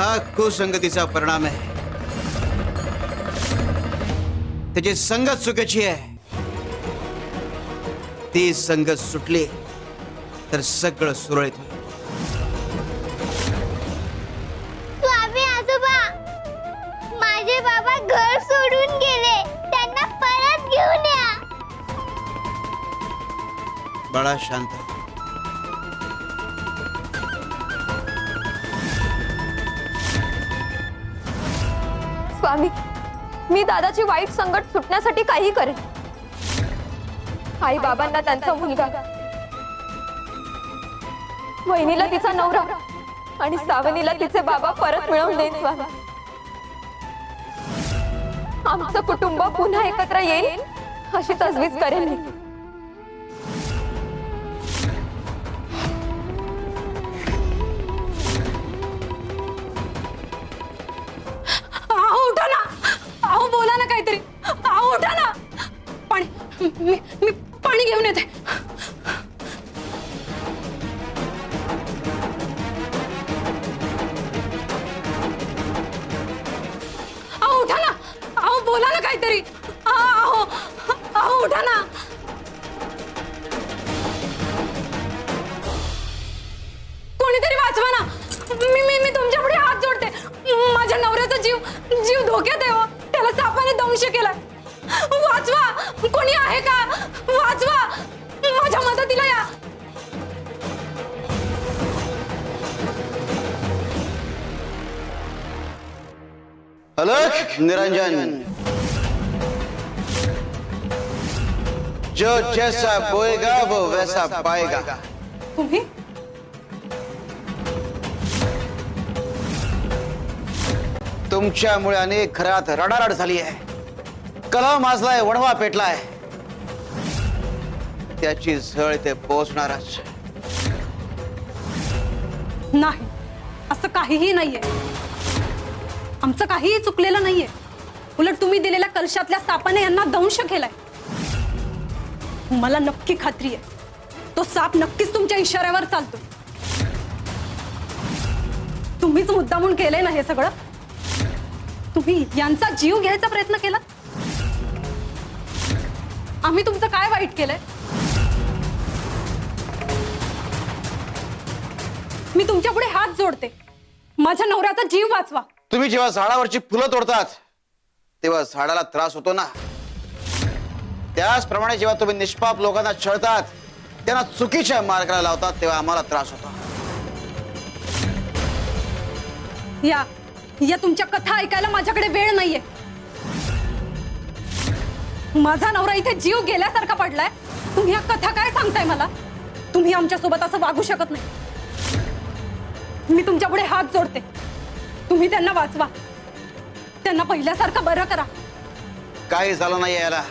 हा कुसंगतीचा परिणाम आहे. त्याची संगत चुकीची आहे. ती संगत सुटली तर सगळं सुरळीत होईल. स्वामी आजोबा, माझे बाबा घर सोडून गेले, त्यांना परत घेऊन या. बाळा शांत. स्वामी, मी दादाची वाईट संगत सुटण्यासाठी काही करेन. आई बाबांना त्यांचा मुलगा, वहिनीला तिचा नवरा आणि सावनीला तिचे बाबा परत मिळवून देईन. स्वामी, आमचं कुटुंब पुन्हा एकत्र येईल अशी तजवीज करेन मी. उठा ना, अहो बोला ना काहीतरी. अहो उठा ना. पाणी, मी पाणी घेऊन येते. अहो उठा ना, अहो बोला ना काहीतरी. अहो अहो उठा ना. कोणीतरी वाचवा ना. मी तुमच्या पुढे हात जोडते. माझ्या नवऱ्याचा जीव धोक्यात आहे. त्याला सापाने दंश केलाय. वाचवा, कोणी आहे का? वाचवा, माझ्या मदतीला या. अलख निरंजन, जो जैसा बोएगा वो वैसा पाएगा. तुम्ही तुमच्यामुळे अनेक घरात रडारड झाली आहे. कलह माजलाय, वणवा पेटलाय. त्याची झळ ते पोहोचणारच. नाही, असं काहीही नाहीये. आमचं काहीही चुकलेलं नाहीये. उलट तुम्ही दिलेल्या कलशातल्या सापाने यांना दंश केलाय. मला नक्की खात्री आहे, तो साप नक्कीच तुमच्या इशाऱ्यावर चालतो. तुम्हीच मुद्दामून केलंय ना हे सगळं. तुम्ही यांचा जीव घ्यायचा प्रयत्न केला. आम्ही तुमचं काय वाईट केलंय? मी तुमच्या पुढे हात जोडते. माझ्या नवऱ्याचा जीव वाचवा. तुम्ही जेव्हा झाडावरची फुलं तोडतात तेव्हा झाडाला त्रास होतो ना. त्याचप्रमाणे जेव्हा तुम्ही निष्पाप लोकांना छळतात, त्यांना चुकीच्या मार्गाला लावतात, तेव्हा आम्हाला त्रास होतो. या तुमच्या कथा ऐकायला माझ्याकडे वेळ नाहीये. माझा नवरा इथे जीव गेल्यासारखा पडलाय. तुम्ही या कथा काय सांगताय मला? तुम्ही आमच्या सोबत असं वागू शकत नाही. मी तुमच्या पुढे हात जोडते. तुम्ही त्यांना वाचवा. त्यांना पहिल्यासारखं बरं करा. काही झालं नाही याला.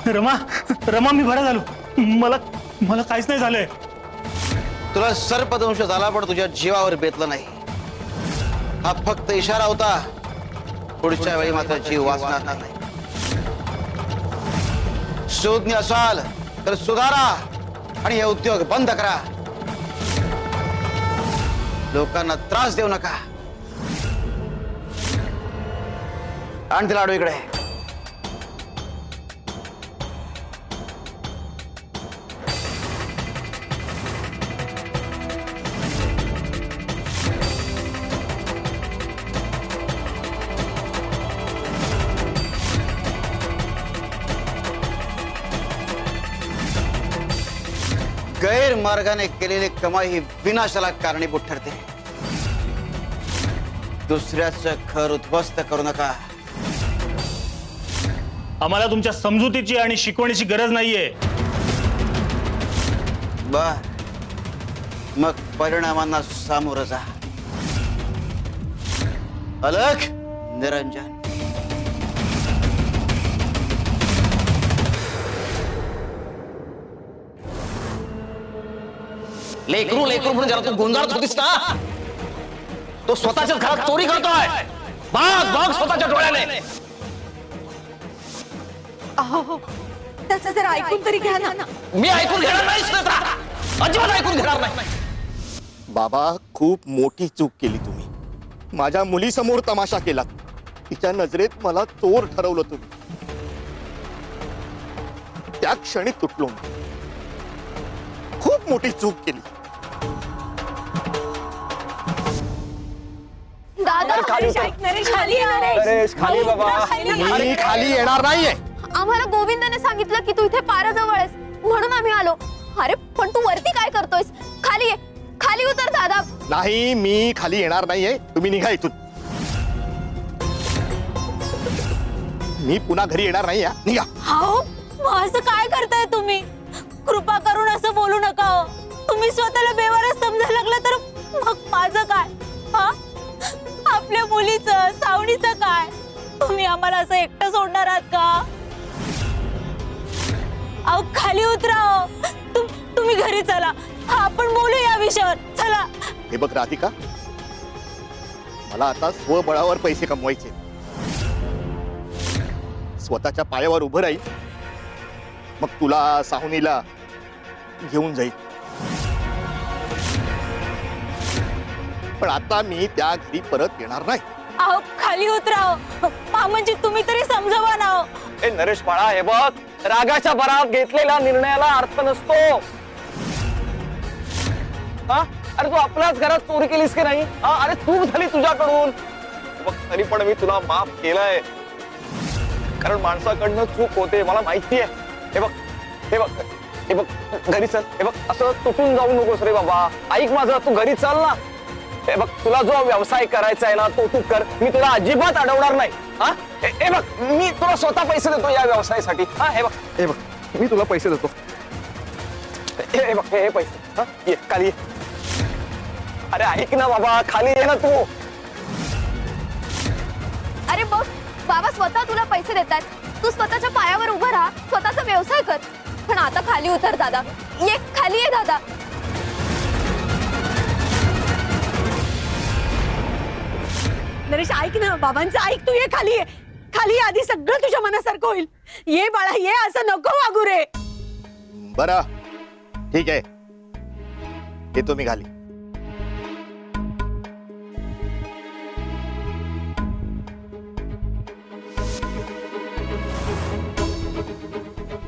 रमा, रमा, मी बरा झालो. मला काहीच नाही झालंय. तुला सर्पदंश झाला पण तुझ्या जीवावर बेतलं नाही. हा फक्त इशारा होता. पुढच्या वेळी मात्र जीव वाचणार नाही. सुज्ञ असाल तर सुधारा आणि हे उद्योग बंद करा. लोकांना त्रास देऊ नका. आणि तिला आडू इकडे. गैरमार्गाने केलेली कमाई ही विनाशाला कारणीभूत ठरते. दुसऱ्याचं घर उद्ध्वस्त करू नका. आम्हाला तुमच्या समजुतीची आणि शिकवणीची गरज नाहीये. बर, मग परिणामांना सामोरं जा. अलख, निरंजन. लेकरू लेकरू म्हणून जरा तू गोंधळत होतीस ना. तो स्वतःच्याच घरात चोरी करतोय. बघ बघ स्वतःच्या डोळ्याने. त्याचं जरा ऐकून तरी घ्या ना. मी ऐकून घेणार नाही सुनेत्रा. अजिबात ऐकून घेणार नाही. बाबा, खूप मोठी चूक केली तुम्ही. माझ्या मुलीसमोर तमाशा केला. तिच्या नजरेत मला चोर ठरवलं तुम्ही. त्या क्षणी तुटलो मी. खूप मोठी चूक केली. दादा खाली येणार आहे. नरेश, खाली बाबा. मी खाली येणार नाहीये. आम्हाला गोविंदाने सांगितलं की तू इथे पाराजवळ आहेस म्हणून आम्ही आलो. अरे पण तू वरती काय करतोयस? खाली ये, खाली उतर दादा. नाही, मी खाली येणार नाहीये. तुम्ही निघा इथून. मी पुन्हा घरी येणार नाही. निघा. हाओ, असं काय करताय तुम्ही? कृपा करून असं बोलू नका हो. तुम्ही स्वतःला बेवारस समजायला लागला तर मग माझं काय? हा, आपल्या मुलीचं सावणीचं काय? तुम्ही आम्हाला असं एकटं सोडणार आहात का? अहो खाली उतरा. तुम्ही घरी चला. हा, आपण बोलू या विषयावर. चला. हे बघ राधिका, मला आता स्वबळावर पैसे कमवायचे. स्वतःच्या पायावर उभं राहील, मग तुला साहुनीला घेऊन जाईल. पण आता मी त्या घरी परत येणार नाही. अहो खाली उतरा. म्हणजे तुम्ही तरी समजावा ना हो. ए नरेश बाळा, हे बघ, रागाच्या भरात घेतलेल्या निर्णयाला अर्थ नसतो. हा, अरे तू आपल्याच घरात चोरी केलीस की नाही? हा, अरे चूक झाली तुझ्याकडून. बघ, तरी पण मी तुला माफ केलंय. कारण माणसाकडनं चूक होते, मला माहिती आहे. हे बघ, हे बघ, हे बघ, घरी चल. हे बघ, असं तुटून जाऊ नकोस रे बाबा. ऐक माझं, तू घरी चल ना. हे बघ, तुला जो व्यवसाय करायचा आहे ना तो तू कर. मी तुला अजिबात अडवणार नाही. हा, हे बघ, मी तुला स्वतः पैसे देतो या व्यवसायासाठी. हा, हे बघ, हे बघ, मी तुला पैसे देतो. हे बघ, हे पैसे. हा, ये खाली ये. अरे ऐक ना बाबा, खाली ये ना तू. अरे बघ, बाबा स्वतः तुला पैसे देतात. तू स्वतःच्या पायावर उभं राहा, स्वतःचा व्यवसाय कर. पण आता खाली उतर दादा. ये, खाली ये दादा. नरेश ऐक ना, बाबांचं ऐक. तू ये, खाली ये. खाली ये, आधी सगळं तुझ्या मनासारखं होईल. ये बाळा ये, असं नको वागू रे. बरं, ठीक आहे. येतो मी खाली.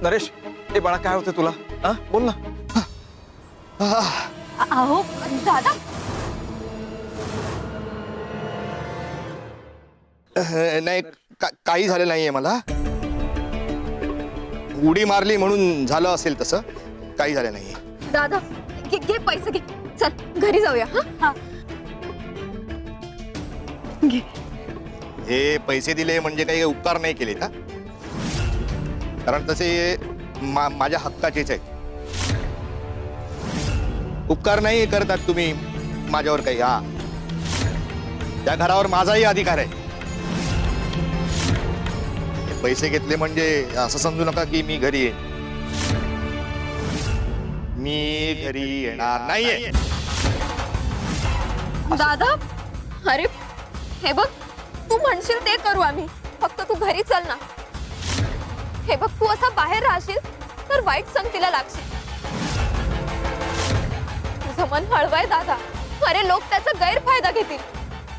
नरेश, हे बाळा काय होतं तुला? हा, बोल ना. अहो दादा नाही, काही झालं नाहीये मला. उडी मारली म्हणून झालं असेल तसं. काही झालं नाहीये. दादा घे पैसे घे. चल घरी जाऊया. हा, हे पैसे दिले म्हणजे काही उपकार नाही केले का? कारण तसे माझ्या हक्काचेच आहेत. उपकार नाही करतात तुम्ही माझ्यावर काही. हा, त्या घरावर माझाही अधिकार आहे. हे पैसे घेतले म्हणजे असं समजू नका की मी घरी येईन. मी घरी येणार नाहीये. दादा अरे हे बघ, तू म्हणशील ते करू आम्ही. फक्त तू घरी चल ना. हे बघ, तू असा बाहेर राहशील तर वाईट संगतीला लागशील. तुझं मन हळवाय दादा. अरे लोक त्याचा गैरफायदा घेतील.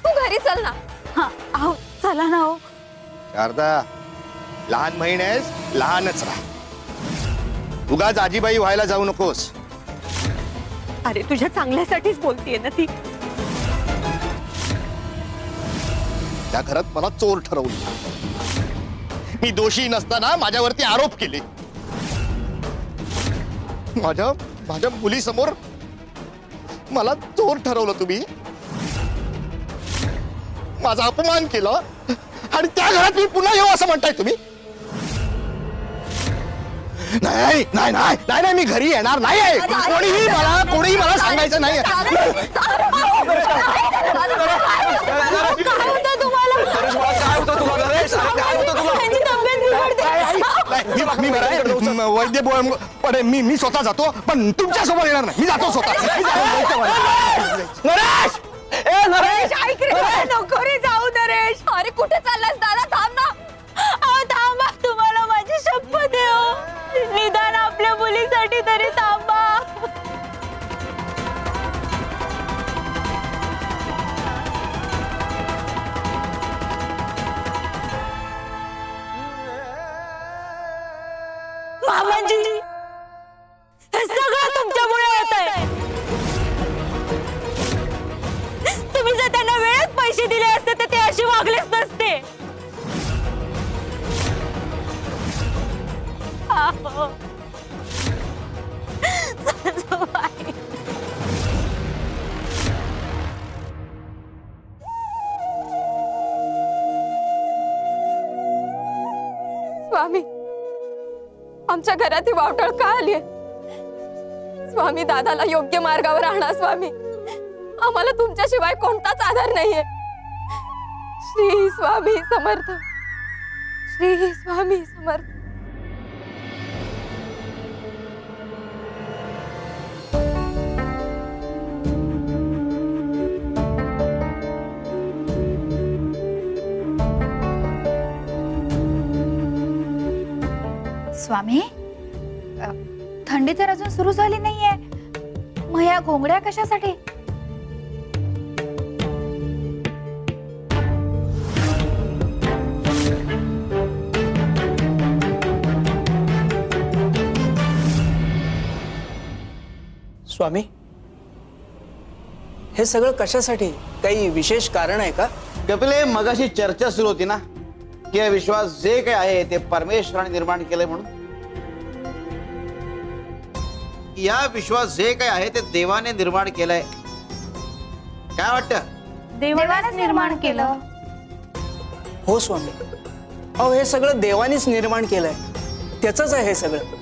तू घरी चल ना. हा, अहो चला ना हो. शारदा, लहान बहीण आहेस, लहानच राह. उगाच आजीबाई व्हायला जाऊ नकोस. अरे तुझ्या चांगल्यासाठीच बोलतीये ना ती. त्या घरात मला चोर ठरवलं. मी दोषी नसताना माझ्यावरती आरोप केले. माझ्या माझ्या मुलीसमोर मला चोर ठरवलं तुम्ही, माझा अपमान केला आणि त्या घरात मी पुन्हा येऊ असं म्हणताय तुम्ही? नाही नाही नाही नाही नाही, मी घरी येणार नाही. कोणीही मला सांगायचं नाही. काय होतं तुम्हाला? नरेश, मला काय होतं तुला नरेश? अरे काय होतं तुला? त्यांची तब्येत बिघडते. मी वैद्य पडे मी स्वतः जातो, पण तुमच्या सोबत येणार नाही. मी जातो स्वतः. नरेश, ए नरेश, ऐक रे, नको रे जाऊ नरेश. अरे कुठे चाललास दादा? थांब ना. अहो थांबा, तुम्हाला माझी शपथ आहे हो. निदान आपल्या मुलीसाठी तरी थांबा. मामाजी, हे सगळं तुमच्यामुळे होत आहे. तुम्ही जर त्यांना वेळेत पैसे दिले असते तर ते असे वागलेच नसते. आहो. सासूबाई. स्वामी, आमच्या घरात ही वावटळ का आली? स्वामी, दादाला योग्य मार्गावर आणा स्वामी. आम्हाला तुमच्याशिवाय कोणताच आधार नाहीये. श्री स्वामी समर्थ, श्री स्वामी समर्थ. स्वामी, थंडी तर अजून सुरू झाली नाहीये, मग या घोंगड्या कशासाठी? स्वामी, हे सगळं कशासाठी? काही विशेष कारण आहे का? कपिले, मगाशी चर्चा सुरू होती ना की हा विश्वास जे काय आहे ते परमेश्वराने निर्माण केलंय म्हणून. या विश्वास जे काय आहे ते देवाने निर्माण केलंय. काय वाटतं? देवानेच निर्माण केलं. हो स्वामी, अहो हे सगळं देवानेच निर्माण केलंय. त्याचंच आहे हे सगळं.